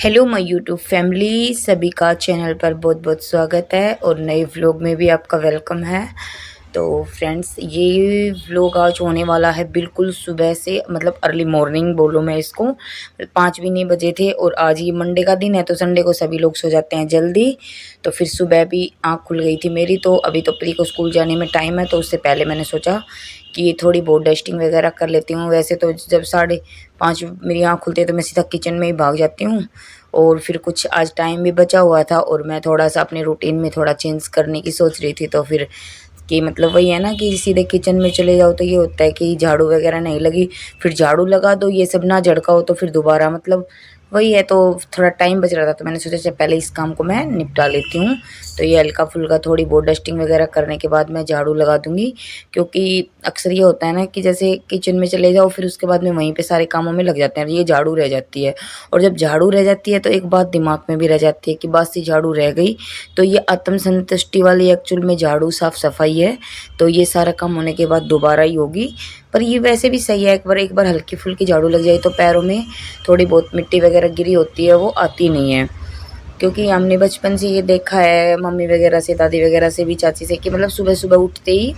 Hello my YouTube family, सभी का channel पर बहुत बहुत स्वागत है और नए व्लॉग में भी आपका वेलकम है। तो फ्रेंड्स, ये व्लॉग आज होने वाला है बिल्कुल सुबह से, मतलब अर्ली मॉर्निंग बोलो मैं इसको। 5 भी नहीं बजे थे और आज ये मंडे का दिन है तो संडे को सभी लोग सो जाते हैं जल्दी। तो फिर सुबह भी आँख खुल गई थी मेरी, तो अभी तो प्री को स्कूल जाने में टाइम है, तो उससे पहले मैंने सोचा कि थोड़ी बहुत डस्टिंग वगैरह कर लेती हूँ। वैसे तो जब 5:30 मेरी आँख खुलती है तो मैं सीधा किचन में ही भाग जाती हूँ। और फिर कुछ आज टाइम भी बचा हुआ था और मैं थोड़ा-सा अपने रूटीन में थोड़ा चेंज करने की सोच रही थी, तो फिर कि मतलब वही है ना कि सीधे किचन में चले जाओ तो ये होता है कि झाड़ू वगैरह नहीं लगी, फिर झाड़ू लगा दो, ये सब ना झड़का हो तो फिर दोबारा मतलब वही है, तो थोड़ा टाइम बच रहा था तो मैंने सोचा चल पहले इस काम को मैं निपटा लेती हूँ। तो ये हल्का-फुल्का थोड़ी बहुत डस्टिंग वगैरह करने के बाद मैं झाड़ू लगा दूँगी, क्योंकि अक्सर ये होता है ना कि जैसे किचन में चले जाओ फिर उसके बाद में वहीं पे सारे कामों में लग जाते हैं, ये झाड़ू रह जाती है। और जब झाड़ू रह जाती है तो एक बात दिमाग में भी रह जाती है कि बासी झाड़ू रह गई, तो ये आत्मसंतुष्टि वाली एक्चुअल में झाड़ू साफ-सफाई है, तो ये सारा काम होने के बाद दोबारा ही होगी। पर ये वैसे भी सही है, एक बार हल्की-फुल्की झाड़ू लग जाए तो पैरों में थोड़ी बहुत मिट्टी वगैरह गिरी होती है वो आती नहीं है। क्योंकि हमने बचपन से ये देखा है मम्मी वगैरह से, दादी वगैरह से भी, चाची से, कि मतलब सुबह-सुबह उठते ही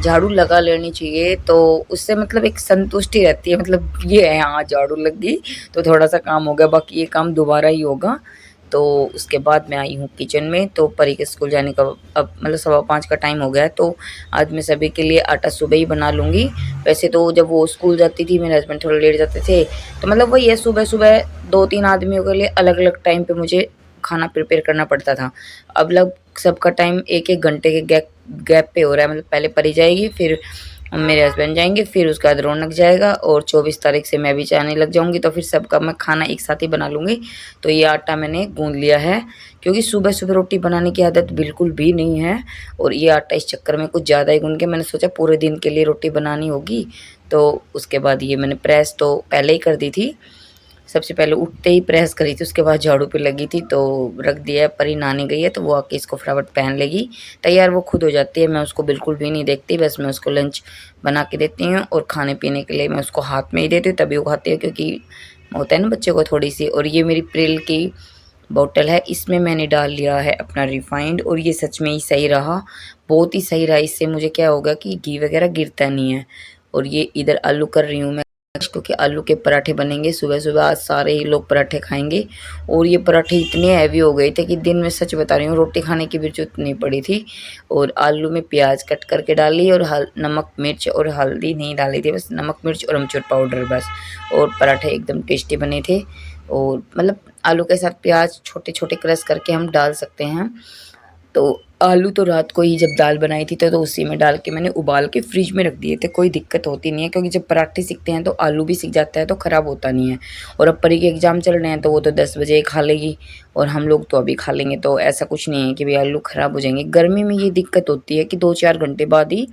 झाड़ू लगा लेनी चाहिए, तो उससे मतलब एक संतुष्टि रहती है, मतलब ये है हाँ झाड़ू लग गई तो थोड़ा-सा काम हो गया, बाकी ये काम दोबारा ही होगा। तो उसके बाद मैं आई हूँ किचन में, तो परी के स्कूल जाने का अब मतलब 5:15 का टाइम हो गया है, तो आज मैं सभी के लिए आटा सुबह ही बना लूँगी। वैसे तो जब वो स्कूल जाती थी, मेरे हस्बैंड थोड़ा लेट जाते थे, तो मतलब वही है सुबह-सुबह 2-3 आदमियों के लिए अलग-अलग टाइम पे मुझे खाना प्रिपेयर करना पड़ता था। अब लग सबका टाइम 1-1 घंटे के गैप पे हो रहा है, मतलब पहले परी जाएगी, फिर मेरे हस्बैंड जाएँगे, फिर उसके बाद रौनक जाएगा और 24 तारीख से मैं भी जाने लग जाऊँगी, तो फिर सबका मैं खाना एक साथ ही बना लूँगी। तो ये आटा मैंने गूँध लिया है, क्योंकि सुबह-सुबह रोटी बनाने की आदत बिल्कुल भी नहीं है और ये आटा इस चक्कर में कुछ ज़्यादा ही गूँध के मैंने सोचा पूरे दिन के लिए रोटी बनानी होगी, तो उसके बाद ये मैंने प्रेस तो पहले ही कर दी थी। सबसे पहले उठते ही प्रेस करी थी, उसके बाद झाड़ू पे लगी थी, तो रख दिया है। परी नहाने गई है तो वो आके इसको फटाफट पहन लेगी, तैयार वो खुद हो जाती है, मैं उसको बिल्कुल भी नहीं देखती, बस मैं उसको लंच बना के देती हूँ और खाने-पीने के लिए मैं उसको हाथ में ही देती हूँ, तभी वो खाती है, क्योंकि होता है ना बच्चे को थोड़ी-सी। और ये मेरी प्रिल की बॉटल है, इसमें मैंने डाल लिया है अपना रिफाइंड और ये सच में ही सही रहा, बहुत ही सही रहा। इससे मुझे क्या होगा कि घी वगैरह गिरता नहीं है। और ये इधर आलू कर रही हूँ मैं, क्योंकि आलू के पराठे बनेंगे सुबह-सुबह, आज सारे ही लोग पराठे खाएँगे। और ये पराठे इतने हैवी हो गए थे कि दिन में सच बता रही हूँ रोटी खाने की भी ज़रूरत नहीं पड़ी थी। और आलू में प्याज़ कट करके डाली और नमक, मिर्च और हल्दी नहीं डाली थी, बस नमक, मिर्च और अमचूर पाउडर बस। और पराठे एकदम टेस्टी बने थे। और मतलब आलू के साथ प्याज़ छोटे-छोटे क्रश करके हम डाल सकते हैं। तो आलू तो रात को ही जब दाल बनाई थी तो उसी में डाल के मैंने उबाल के फ्रिज में रख दिए थे, कोई दिक्कत होती नहीं है, क्योंकि जब पराठे सिकते हैं तो आलू भी सिक जाता है तो ख़राब होता नहीं है। और अब परी के एग्ज़ाम चल रहे हैं तो वो तो 10 बजे खा लेगी और हम लोग तो अभी खा लेंगे, तो ऐसा कुछ नहीं है कि भई आलू ख़राब हो जाएँगे। गर्मी में ये दिक्कत होती है कि 2-4 घंटे बाद ही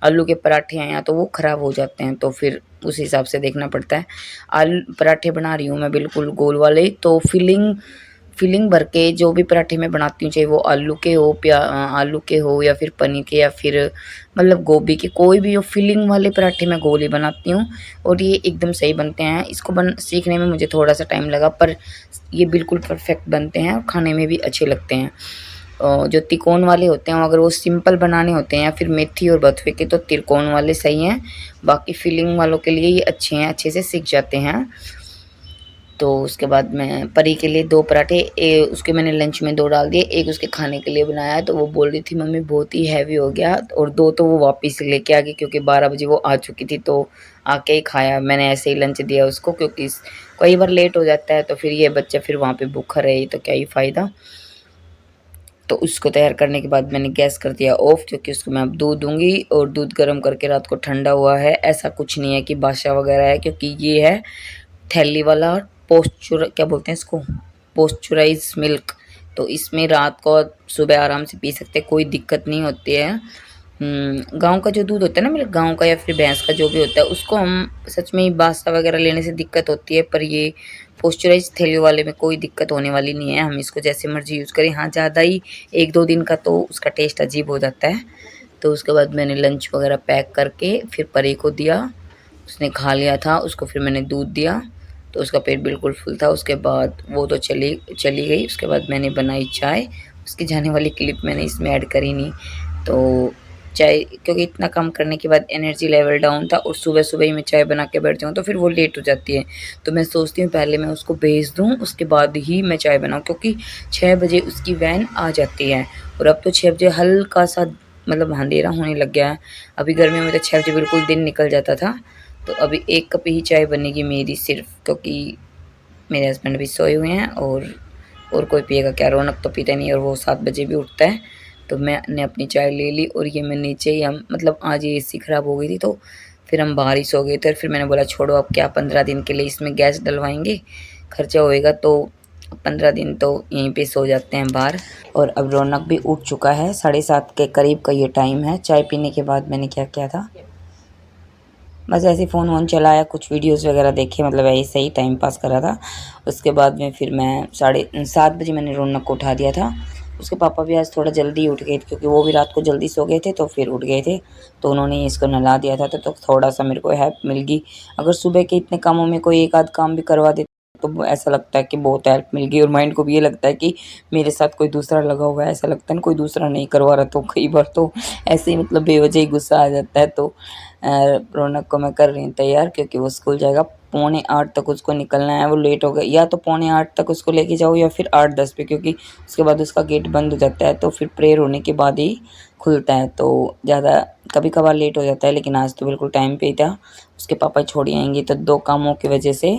आलू के पराठे हैं या तो वो ख़राब हो जाते हैं, तो फिर उस हिसाब से देखना पड़ता है। आलू पराठे बना रही हूँ मैं बिल्कुल गोल वाले, तो फिलिंग भर के जो भी पराठे मैं बनाती हूँ, चाहे वो आलू के हो या फिर पनीर के या फिर मतलब गोभी के, कोई भी हो, फिलिंग वाले पराठे मैं गोल ही बनाती हूँ और ये एकदम सही बनते हैं। इसको सीखने में मुझे थोड़ा सा टाइम लगा, पर ये बिल्कुल परफेक्ट बनते हैं और खाने में भी अच्छे लगते हैं। जो तिकोन वाले होते हैं, अगर वो सिंपल बनाने होते हैं या फिर मेथी और बथुए के, तो तिरकोन वाले सही हैं, बाकी फिलिंग वालों के लिए ये अच्छे हैं, अच्छे से सिक जाते हैं। तो उसके बाद मैं परी के लिए 2 पराठे, उसके मैंने लंच में 2 डाल दिए, एक उसके खाने के लिए बनाया है, तो वो बोल रही थी मम्मी बहुत ही हैवी हो गया, और 2 तो वो वापस लेके आ गई, क्योंकि 12 बजे वो आ चुकी थी, तो आके ही खाया। मैंने ऐसे ही लंच दिया उसको, क्योंकि कई बार लेट हो जाता है तो फिर ये बच्चा फिर वहाँ पे भूखा रहे तो क्या ही फ़ायदा। तो उसको तैयार करने के बाद मैंने गैस कर दिया ऑफ, क्योंकि उसको मैं अब दूध दूँगी और दूध गर्म करके रात को ठंडा हुआ है, ऐसा कुछ नहीं है कि बासा वगैरह है, क्योंकि ये है थैली वाला क्या बोलते हैं इसको, पोस्चराइज मिल्क। तो इसमें रात को सुबह आराम से पी सकते हैं, कोई दिक्कत नहीं होती है। गाँव का जो दूध होता है ना, मिल्क गाँव का या फिर भैंस का जो भी होता है, उसको हम सच में ही बासा वगैरह लेने से दिक्कत होती है, पर ये पोस्चराइज थैली वाले में कोई दिक्कत होने वाली नहीं है, हम इसको जैसे मर्जी यूज़ करें। हाँ, ज़्यादा ही 1-2 दिन का तो उसका टेस्ट अजीब हो जाता है। तो उसके बाद मैंने लंच वगैरह पैक करके फिर परी को दिया, उसने खा लिया था, उसको फिर मैंने दूध दिया। तो उसका पेट बिल्कुल फुल था। उसके बाद वो तो चली चली गई। उसके बाद मैंने बनाई चाय। उसकी जाने वाली क्लिप मैंने इसमें ऐड करी नहीं। तो चाय, क्योंकि इतना काम करने के बाद एनर्जी लेवल डाउन था और सुबह सुबह ही मैं चाय बना के बैठती हूँ तो फिर वो लेट हो जाती है। तो मैं सोचती हूँ पहले मैं उसको भेज दूँ, उसके बाद ही मैं चाय बनाऊँ, क्योंकि 6 बजे उसकी वैन आ जाती है। और अब तो 6 बजे हल्का सा मतलब अंधेरा होने लग गया है। अभी गर्मियों में तो 6 बजे बिल्कुल दिन निकल जाता था। तो अभी 1 कप ही चाय बनेगी मेरी सिर्फ, क्योंकि मेरे हस्बैंड भी सोए हुए हैं और कोई पिएगा क्या, रौनक तो पीता नहीं और वो 7 बजे भी उठता है। तो मैंने अपनी चाय ले ली और ये मैं नीचे ही, हम मतलब आज ये एसी ख़राब हो गई थी तो फिर हम बाहर ही सो गए थे। और फिर मैंने बोला छोड़ो, अब क्या 15 दिन के लिए इसमें गैस डलवाएंगे, खर्चा होएगा, तो 15 दिन तो यहीं पे सो जाते हैं बाहर। और अब रौनक भी उठ चुका है, 7:30 के करीब का ये टाइम है। चाय पीने के बाद मैंने क्या किया था, बस ऐसे फ़ोन वोन चलाया, कुछ वीडियोस वगैरह देखे, मतलब ऐसे ही टाइम पास करा था। उसके बाद में फिर मैं 7:30 बजे मैंने रौनक को उठा दिया था। उसके पापा भी आज थोड़ा जल्दी उठ गए थे, क्योंकि वो भी रात को जल्दी सो गए थे तो फिर उठ गए थे। तो उन्होंने इसको नहला दिया था, तो थोड़ा-सा मेरे को हेल्प मिल गई। अगर सुबह के इतने कामों में कोई एक आध काम भी करवा दे तो ऐसा लगता है कि बहुत हेल्प मिल गई, और माइंड को भी ये लगता है कि मेरे साथ कोई दूसरा लगा हुआ है। ऐसा लगता है ना कोई दूसरा नहीं करवा रहा। तो कई बार तो ऐसे ही मतलब बेवजह ही गुस्सा आ जाता है। तो रौनक को मैं कर रही हूँ तैयार, क्योंकि वो स्कूल जाएगा। 7:45 तक उसको निकलना है, वो लेट हो गया, या तो 7:45 तक उसको लेके जाओ या फिर 8:10 पे, क्योंकि उसके बाद उसका गेट बंद हो जाता है। तो फिर प्रेयर होने के बाद ही खुलता है, तो ज़्यादा कभी कभार लेट हो जाता है, लेकिन आज तो बिल्कुल टाइम पे ही था। उसके पापा छोड़ आएंगे तो 2 कामों की वजह से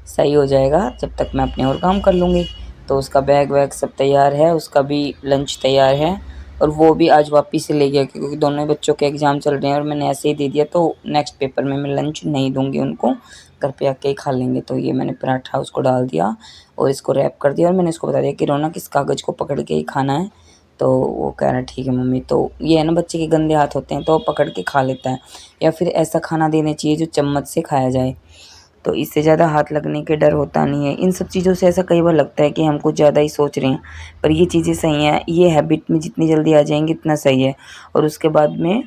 सही हो जाएगा, जब तक मैं अपने और काम कर लूँगी। तो उसका बैग वैग सब तैयार है, उसका भी लंच तैयार है, और वो भी आज वापस से ले गया, क्योंकि दोनों बच्चों के एग्ज़ाम चल रहे हैं और मैंने ऐसे ही दे दिया। तो नेक्स्ट पेपर में मैं लंच नहीं दूँगी उनको, घर पे आके ही खा लेंगे। तो ये मैंने पराठा उसको डाल दिया और इसको रैप कर दिया, और मैंने उसको बता दिया कि रौनक इस कागज़ को पकड़ के ही खाना है। तो वो कह रहा है ठीक है मम्मी। तो ये है ना, बच्चे के गंदे हाथ होते हैं तो वो पकड़ के खा लेता है, या फिर ऐसा खाना देना चाहिए जो चम्मच से खाया जाए, तो इससे ज़्यादा हाथ लगने के डर होता नहीं है। इन सब चीज़ों से ऐसा कई बार लगता है कि हम कुछ ज़्यादा ही सोच रहे हैं, पर ये चीज़ें सही हैं। ये हैबिट में जितनी जल्दी आ जाएँगी इतना सही है। और उसके बाद में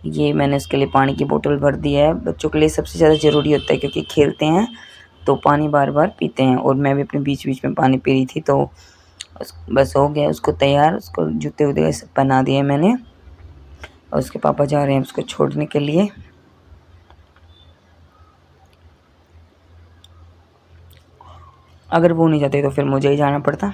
ये मैंने उसके लिए पानी की बोतल भर दी है। बच्चों के लिए सबसे ज़्यादा ज़रूरी होता है, क्योंकि खेलते हैं तो पानी बार-बार पीते हैं, और मैं भी अपने बीच-बीच में पानी पी रही थी। तो बस हो गया उसको तैयार, उसको जूते-वूते सब पहना दिए मैंने, और उसके पापा जा रहे हैं उसको छोड़ने के लिए। अगर वो नहीं जाते तो फिर मुझे ही जाना पड़ता।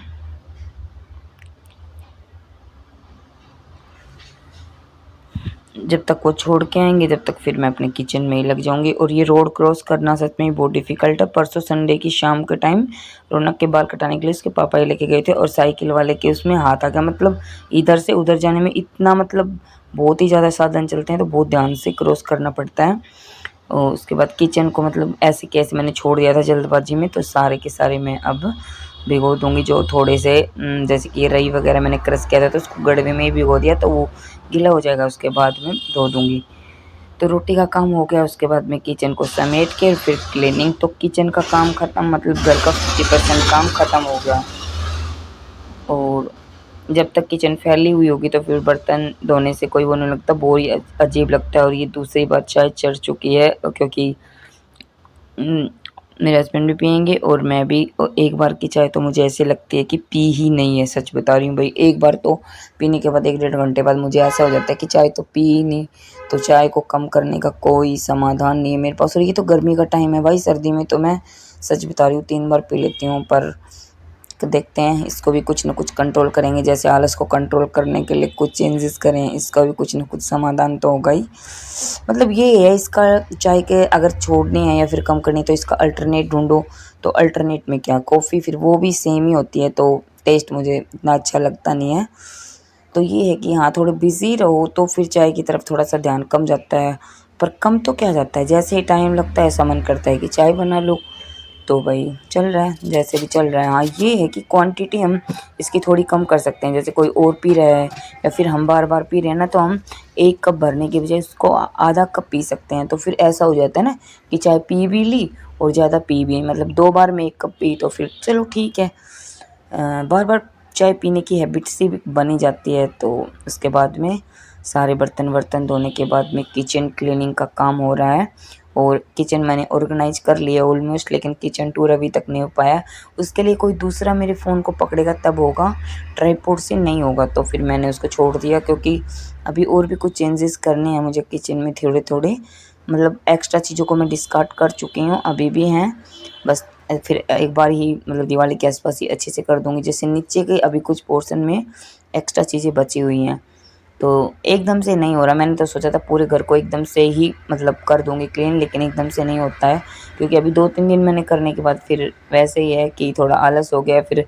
जब तक वो छोड़ के आएँगे जब तक फिर मैं अपने किचन में ही लग जाऊँगी। और ये रोड क्रॉस करना सच में ही बहुत डिफ़िकल्ट है। परसों संडे की शाम के टाइम रौनक के बाल कटाने के लिए उसके पापा ही लेके गए थे, और साइकिल वाले के उसमें हाथ आ गया। मतलब इधर से उधर जाने में इतना, मतलब बहुत ही ज़्यादा साधन चलते हैं तो बहुत ध्यान से क्रॉस करना पड़ता है। और उसके बाद किचन को मतलब ऐसे कैसे मैंने छोड़ दिया था जल्दबाजी में, तो सारे के सारे मैं अब भिगो दूँगी। जो थोड़े से जैसे कि रई वगैरह मैंने क्रश किया था तो उसको गड़वे में ही भिगो दिया, तो वो गीला हो जाएगा, उसके बाद में धो दूँगी। तो रोटी का काम हो गया, उसके बाद में किचन को समेट के फिर क्लीनिंग। तो किचन का काम ख़त्म, मतलब घर का 50% काम ख़त्म हो गया। और जब तक किचन फैली हुई होगी तो फिर बर्तन धोने से कोई वो नहीं लगता, बहुत ही अजीब लगता है। और ये दूसरी बार चाय चढ़ चुकी है, क्योंकि उम, मेरे हस्बैंड भी पिएँगे और मैं भी। एक बार की चाय तो मुझे ऐसे लगती है कि पी ही नहीं है, सच बता रही हूँ भई। एक बार तो पीने के बाद 1 डेढ़ घंटे बाद मुझे ऐसा हो जाता है कि चाय तो पी ही नहीं। तो चाय को कम करने का कोई समाधान नहीं है मेरे पास। और ये तो गर्मी का टाइम है भाई, सर्दी में तो मैं सच बता रही हूँ 3 बार पी लेती हूँ। पर तो देखते हैं, इसको भी कुछ न कुछ कंट्रोल करेंगे। जैसे आलस को कंट्रोल करने के लिए कुछ चेंजेस करें, इसका भी कुछ न कुछ समाधान तो होगा ही। मतलब ये है इसका, चाय के अगर छोड़नी है या फिर कम करनी है तो इसका अल्टरनेट ढूँढो। तो अल्टरनेट में क्या, कॉफ़ी, फिर वो भी सेम ही होती है, तो टेस्ट मुझे इतना अच्छा लगता नहीं है। तो ये है कि हाँ, थोड़े बिज़ी रहो तो फिर चाय की तरफ थोड़ा-सा ध्यान कम जाता है। पर कम तो क्या जाता है, जैसे ही टाइम लगता है ऐसा मन करता है कि चाय बना लो। तो भई चल रहा है, जैसे भी चल रहा है। हाँ, ये है कि क्वांटिटी हम इसकी थोड़ी कम कर सकते हैं। जैसे कोई और पी रहा है या फिर हम बार-बार पी रहे हैं ना, तो हम 1 कप भरने की बजाय इसको आधा कप पी सकते हैं। तो फिर ऐसा हो जाता है ना कि चाय पी भी ली और ज़्यादा पी भी, मतलब 2 बार में 1 कप पी तो फिर चलो ठीक है। बार-बार चाय पीने की हैबिट सी भी बनी जाती है। तो उसके बाद में सारे बर्तन-वर्तन धोने के बाद में किचन क्लीनिंग का काम हो रहा है। और किचन मैंने ऑर्गेनाइज कर लिया ऑलमोस्ट, लेकिन किचन टूर अभी तक नहीं हो पाया। उसके लिए कोई दूसरा मेरे फ़ोन को पकड़ेगा तब होगा, ट्राइपॉड से नहीं होगा। तो फिर मैंने उसको छोड़ दिया, क्योंकि अभी और भी कुछ चेंजेस करने हैं मुझे किचन में थोड़े थोड़े, मतलब एक्स्ट्रा चीज़ों को मैं डिस्कार्ड कर चुकी हूँ, अभी भी हैं। बस फिर एक बार ही मतलब दिवाली के आसपास ही अच्छे से कर दूँगी। जैसे नीचे के अभी कुछ पोर्शन में एक्स्ट्रा चीज़ें बची हुई हैं, तो एकदम से नहीं हो रहा। मैंने तो सोचा था पूरे घर को एकदम से ही मतलब कर दूँगी क्लीन, लेकिन एकदम से नहीं होता है, क्योंकि अभी 2-3 दिन मैंने करने के बाद फिर वैसे ही है कि थोड़ा आलस हो गया, फिर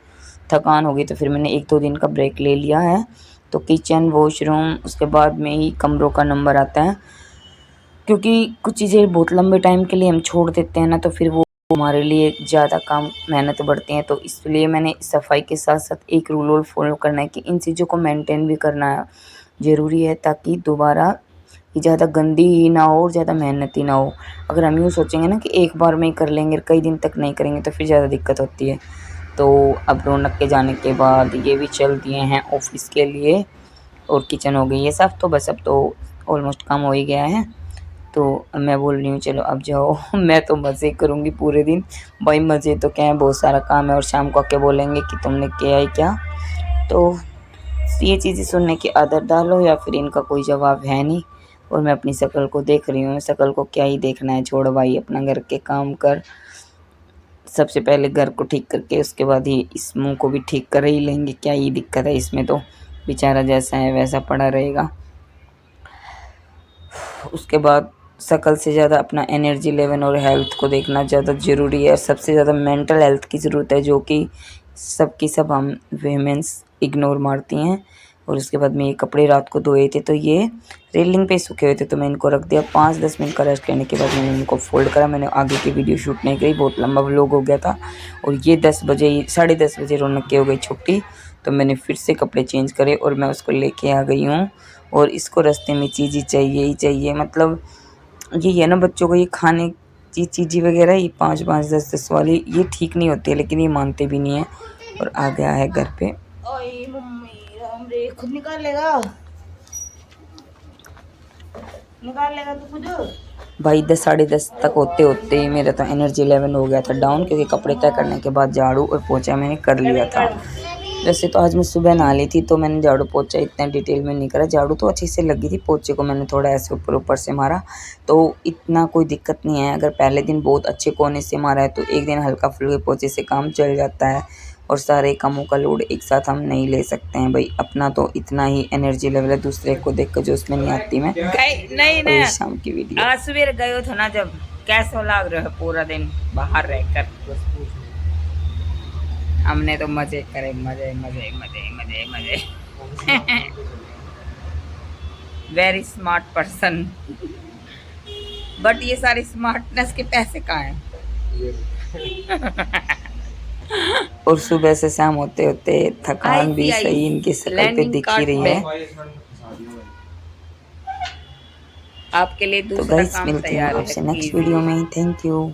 थकान हो गई, तो फिर मैंने 1-2 दिन का ब्रेक ले लिया है। तो किचन, वॉशरूम, उसके बाद में ही कमरों का नंबर आता है, क्योंकि कुछ चीज़ें बहुत लंबे टाइम के लिए हम छोड़ देते हैं ना, तो फिर वो हमारे लिए ज़्यादा काम मेहनत बढ़ती हैं। तो इसलिए मैंने सफाई के साथ साथ एक रूल और फॉलो करना है कि इन चीज़ों को मेंटेन भी करना ज़रूरी है, ताकि दोबारा ये ज़्यादा गंदी ही ना हो और ज़्यादा मेहनती ना हो। अगर हम यूँ सोचेंगे ना कि एक बार में ही कर लेंगे, कई दिन तक नहीं करेंगे, तो फिर ज़्यादा दिक्कत होती है। तो अब रौनक के जाने के बाद ये भी चल दिए हैं ऑफिस के लिए, और किचन हो गई है साफ़, तो बस अब तो ऑलमोस्ट काम हो ही गया है। तो मैं बोल रही हूँ चलो अब जाओ मैं तो मज़े करूँगी पूरे दिन। भाई मज़े तो क्या है, बहुत सारा काम है, और शाम को आके बोलेंगे कि तुमने किया है क्या। तो ये चीज़ें सुनने की आदत डालो, या फिर इनका कोई जवाब है नहीं। और मैं अपनी शक्ल को देख रही हूँ, शक्ल को क्या ही देखना है, छोड़ भाई अपना घर के काम कर। सबसे पहले घर को ठीक करके उसके बाद ही इस मुँह को भी ठीक कर ही लेंगे, क्या ही दिक्कत है इसमें, तो बेचारा जैसा है वैसा पड़ा रहेगा। उसके बाद शक्ल से ज़्यादा अपना एनर्जी लेवल और हेल्थ को देखना ज़्यादा ज़रूरी है, और सबसे ज़्यादा मेंटल हेल्थ की ज़रूरत है, जो कि सबकी सब हम वीमेंस इग्नोर मारती हैं। और उसके बाद में ये कपड़े रात को धोए थे, तो ये रेलिंग पे सूखे हुए थे, तो मैं इनको रख दिया। 5-10 मिनट का रेस्ट लेने के बाद मैंने इनको फोल्ड करा। मैंने आगे की वीडियो शूट नहीं करी, बहुत लंबा व्लॉग हो गया था। और ये 10 बजे, 10:30 बजे रौनक की हो गई छुट्टी, तो मैंने फिर से कपड़े चेंज करे और मैं उसको लेके आ गई हूँ। और इसको रास्ते में चीज़ें चाहिए ही चाहिए, मतलब यही है ना बच्चों को, ये खाने की चीज़ें वगैरह ये 5-5, 10-10 वाली ये ठीक नहीं होती है, लेकिन ये मानते भी नहीं है। और आ गया है घर पे। ओए मम्मी हमरे खुद निकाल लेगा तू खुद। भाई 10, 10:30 तक होते होते ही मेरा तो एनर्जी लेवल हो गया था डाउन, क्योंकि कपड़े तय करने के बाद झाड़ू और पोछा मैंने कर लिया था। वैसे तो आज मैं सुबह नहा ली थी, तो मैंने झाड़ू पोछा इतना डिटेल में नहीं करा। झाड़ू तो अच्छी से लगी थी, पोछे को मैंने थोड़ा ऐसे ऊपर ऊपर से मारा, तो इतना कोई दिक्कत नहीं है। अगर पहले दिन बहुत अच्छे कोने से मारा है, तो एक दिन हल्का फुल्के पोछे से काम चल जाता है, और सारे कामों का लोड एक साथ हम नहीं ले सकते हैं। भाई अपना तो इतना ही एनर्जी लेवल है, दूसरे को देख कर जो उसमें नहीं आती मैं। नहीं नहीं शाम की वीडियो आज सवेरे गए थे ना, जब कैसा लग रहा है पूरा दिन बाहर रहकर। हमने तो मजे करे, मजे मजे मजे मजे मजे वेरी स्मार्ट पर्सन। बट ये सारी स्मार्टनेस के पैसे कहाँ हैं? और सुबह से शाम होते होते थकान भी सही इनकी शक्ल पे दिख ही रही है। आपके लिए दूसरा काम मिलते हैं आपसे नेक्स्ट वीडियो में। Thank you.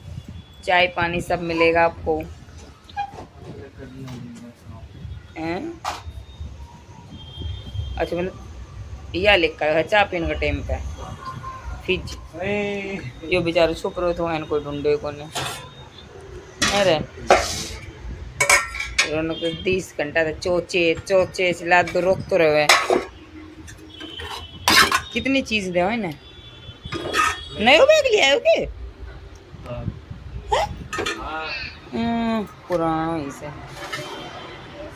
चाय पानी सब मिलेगा आपको। अच्छा मतलब यह लिखा है चाय पीने का टाइम पे फ्रिज यो बेचारे छुप रहे थे इनको ढूंढे को ने। अरे रोनक 20 घंटा चोचे चोचे चिल्ला दो रोक तो रहे। कितनी चीज दे ना नयो बैग लिया है के पुराना इसे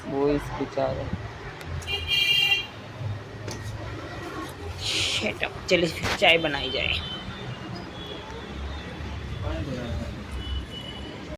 वो इस बेचारे। चलिए चाय बनाई जाए।